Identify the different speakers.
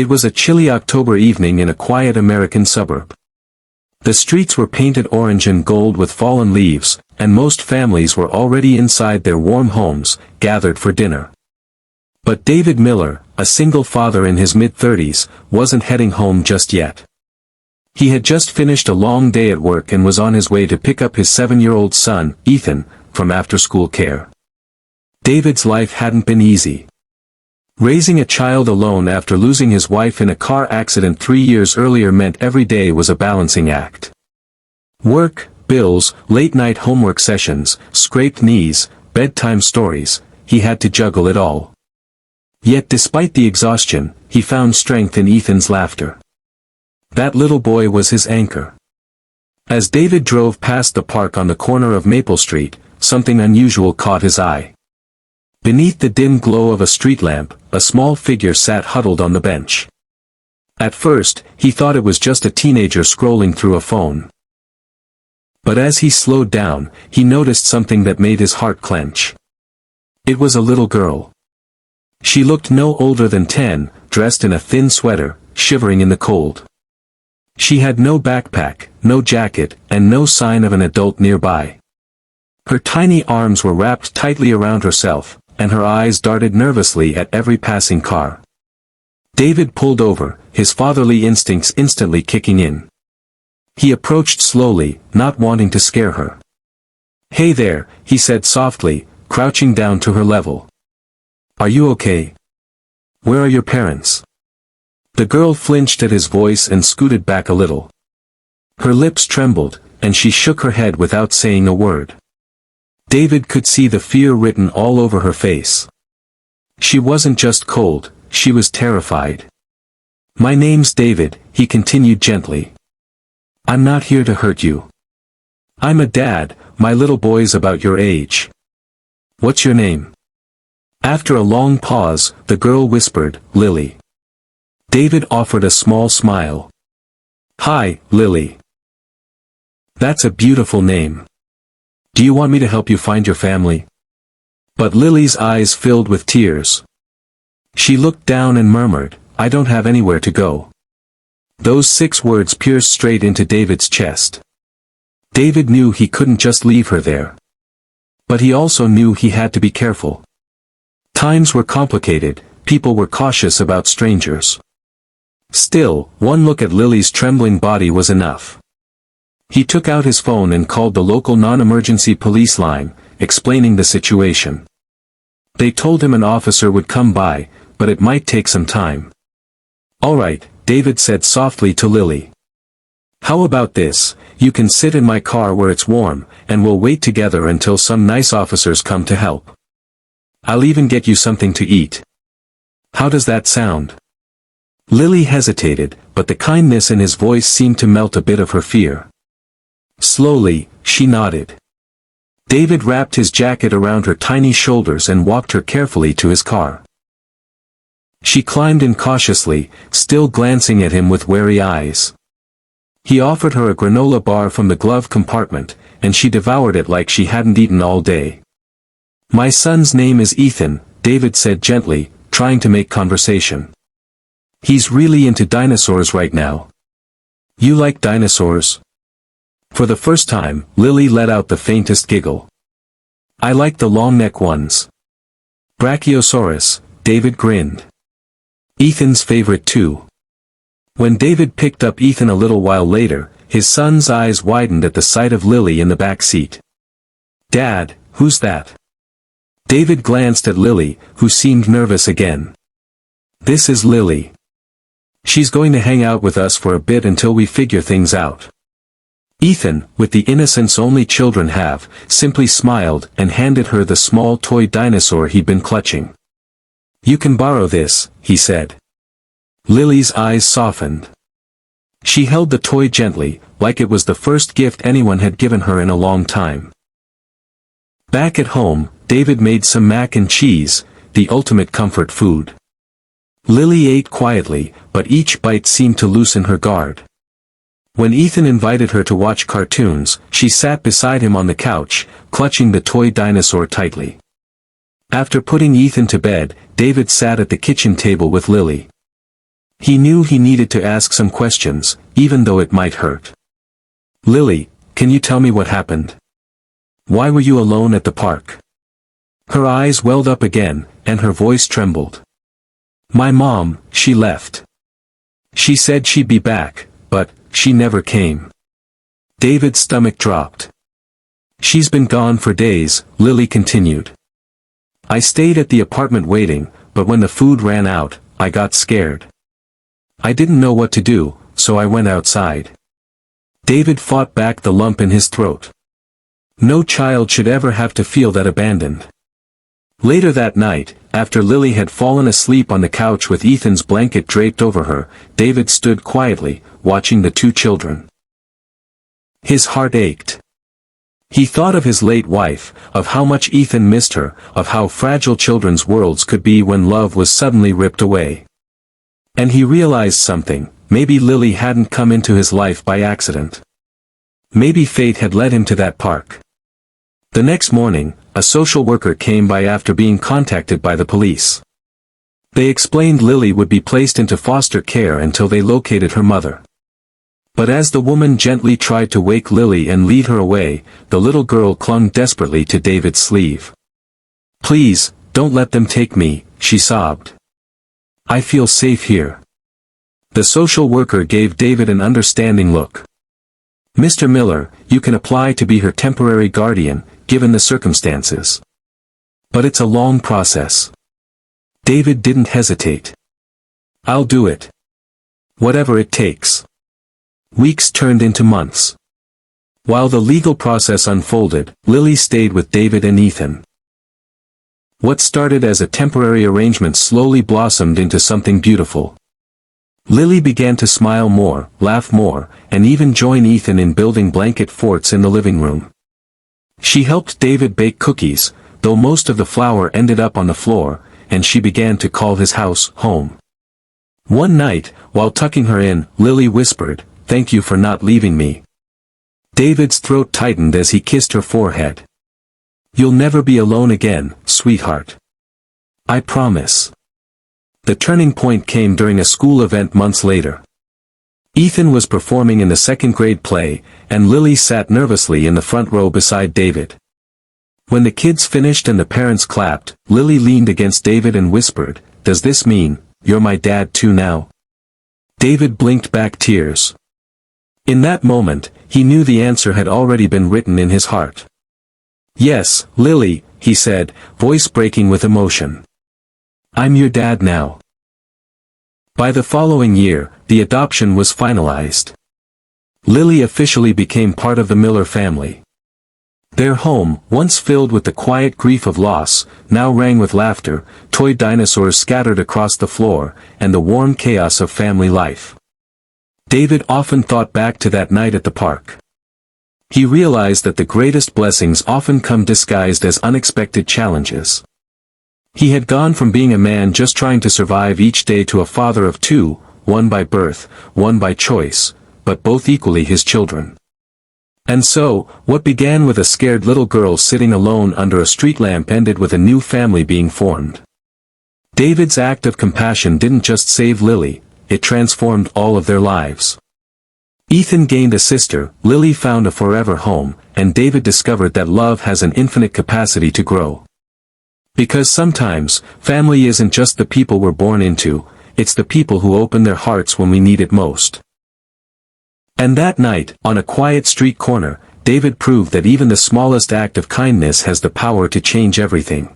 Speaker 1: It was a chilly October evening in a quiet American suburb. The streets were painted orange and gold with fallen leaves, and most families were already inside their warm homes, gathered for dinner. But David Miller, a single father in his mid-30s, wasn't heading home just yet. He had just finished a long day at work and was on his way to pick up his 7-year-old son, Ethan, from after-school care. David's life hadn't been easy. Raising a child alone after losing his wife in a car accident 3 years earlier meant every day was a balancing act. Work, bills, late-night homework sessions, scraped knees, bedtime stories, he had to juggle it all. Yet despite the exhaustion, he found strength in Ethan's laughter. That little boy was his anchor. As David drove past the park on the corner of Maple Street, something unusual caught his eye. Beneath the dim glow of a street lamp, a small figure sat huddled on the bench. At first, he thought it was just a teenager scrolling through a phone. But as he slowed down, he noticed something that made his heart clench. It was a little girl. She looked no older than 10, dressed in a thin sweater, shivering in the cold. She had no backpack, no jacket, and no sign of an adult nearby. Her tiny arms were wrapped tightly around herself, and her eyes darted nervously at every passing car. David pulled over, his fatherly instincts instantly kicking in. He approached slowly, not wanting to scare her. "Hey there," he said softly, crouching down to her level. "Are you okay? Where are your parents?" The girl flinched at his voice and scooted back a little. Her lips trembled, and she shook her head without saying a word. David could see the fear written all over her face. She wasn't just cold, she was terrified. "My name's David," he continued gently. "I'm not here to hurt you. I'm a dad, my little boy's about your age. What's your name?" After a long pause, the girl whispered, "Lily." David offered a small smile. "Hi, Lily. That's a beautiful name. Do you want me to help you find your family?" But Lily's eyes filled with tears. She looked down and murmured, "I don't have anywhere to go." Those 6 words pierced straight into David's chest. David knew he couldn't just leave her there. But he also knew he had to be careful. Times were complicated, people were cautious about strangers. Still, one look at Lily's trembling body was enough. He took out his phone and called the local non-emergency police line, explaining the situation. They told him an officer would come by, but it might take some time. "All right," David said softly to Lily. "How about this, you can sit in my car where it's warm, and we'll wait together until some nice officers come to help. I'll even get you something to eat. How does that sound?" Lily hesitated, but the kindness in his voice seemed to melt a bit of her fear. Slowly, she nodded. David wrapped his jacket around her tiny shoulders and walked her carefully to his car. She climbed in cautiously, still glancing at him with wary eyes. He offered her a granola bar from the glove compartment, and she devoured it like she hadn't eaten all day. "My son's name is Ethan," David said gently, trying to make conversation. "He's really into dinosaurs right now." "You like dinosaurs?" For the first time, Lily let out the faintest giggle. "I like the long-neck ones." "Brachiosaurus," David grinned. "Ethan's favorite too." When David picked up Ethan a little while later, his son's eyes widened at the sight of Lily in the back seat. "Dad, who's that?" David glanced at Lily, who seemed nervous again. "This is Lily. She's going to hang out with us for a bit until we figure things out." Ethan, with the innocence only children have, simply smiled and handed her the small toy dinosaur he'd been clutching. "You can borrow this," he said. Lily's eyes softened. She held the toy gently, like it was the first gift anyone had given her in a long time. Back at home, David made some mac and cheese, the ultimate comfort food. Lily ate quietly, but each bite seemed to loosen her guard. When Ethan invited her to watch cartoons, she sat beside him on the couch, clutching the toy dinosaur tightly. After putting Ethan to bed, David sat at the kitchen table with Lily. He knew he needed to ask some questions, even though it might hurt. "Lily, can you tell me what happened? Why were you alone at the park?" Her eyes welled up again, and her voice trembled. "My mom, she left. She said she'd be back, but she never came." David's stomach dropped. "She's been gone for days," Lily continued. "I stayed at the apartment waiting, but when the food ran out, I got scared. I didn't know what to do, so I went outside." David fought back the lump in his throat. No child should ever have to feel that abandoned. Later that night, after Lily had fallen asleep on the couch with Ethan's blanket draped over her, David stood quietly, watching the two children. His heart ached. He thought of his late wife, of how much Ethan missed her, of how fragile children's worlds could be when love was suddenly ripped away. And he realized something: maybe Lily hadn't come into his life by accident. Maybe fate had led him to that park. The next morning, a social worker came by after being contacted by the police. They explained Lily would be placed into foster care until they located her mother. But as the woman gently tried to wake Lily and lead her away, the little girl clung desperately to David's sleeve. "Please, don't let them take me," she sobbed. "I feel safe here." The social worker gave David an understanding look. "Mr. Miller, you can apply to be her temporary guardian, given the circumstances. But it's a long process." David didn't hesitate. "I'll do it. Whatever it takes." Weeks turned into months. While the legal process unfolded, Lily stayed with David and Ethan. What started as a temporary arrangement slowly blossomed into something beautiful. Lily began to smile more, laugh more, and even join Ethan in building blanket forts in the living room. She helped David bake cookies, though most of the flour ended up on the floor, and she began to call his house home. One night, while tucking her in, Lily whispered, "Thank you for not leaving me." David's throat tightened as he kissed her forehead. "You'll never be alone again, sweetheart. I promise." The turning point came during a school event months later. Ethan was performing in the second-grade play, and Lily sat nervously in the front row beside David. When the kids finished and the parents clapped, Lily leaned against David and whispered, "Does this mean, you're my dad too now?" David blinked back tears. In that moment, he knew the answer had already been written in his heart. "Yes, Lily," he said, voice breaking with emotion. "I'm your dad now." By the following year, the adoption was finalized. Lily officially became part of the Miller family. Their home, once filled with the quiet grief of loss, now rang with laughter, toy dinosaurs scattered across the floor, and the warm chaos of family life. David often thought back to that night at the park. He realized that the greatest blessings often come disguised as unexpected challenges. He had gone from being a man just trying to survive each day to a father of two, one by birth, one by choice, but both equally his children. And so, what began with a scared little girl sitting alone under a street lamp ended with a new family being formed. David's act of compassion didn't just save Lily, it transformed all of their lives. Ethan gained a sister, Lily found a forever home, and David discovered that love has an infinite capacity to grow. Because sometimes, family isn't just the people we're born into, it's the people who open their hearts when we need it most. And that night, on a quiet street corner, David proved that even the smallest act of kindness has the power to change everything.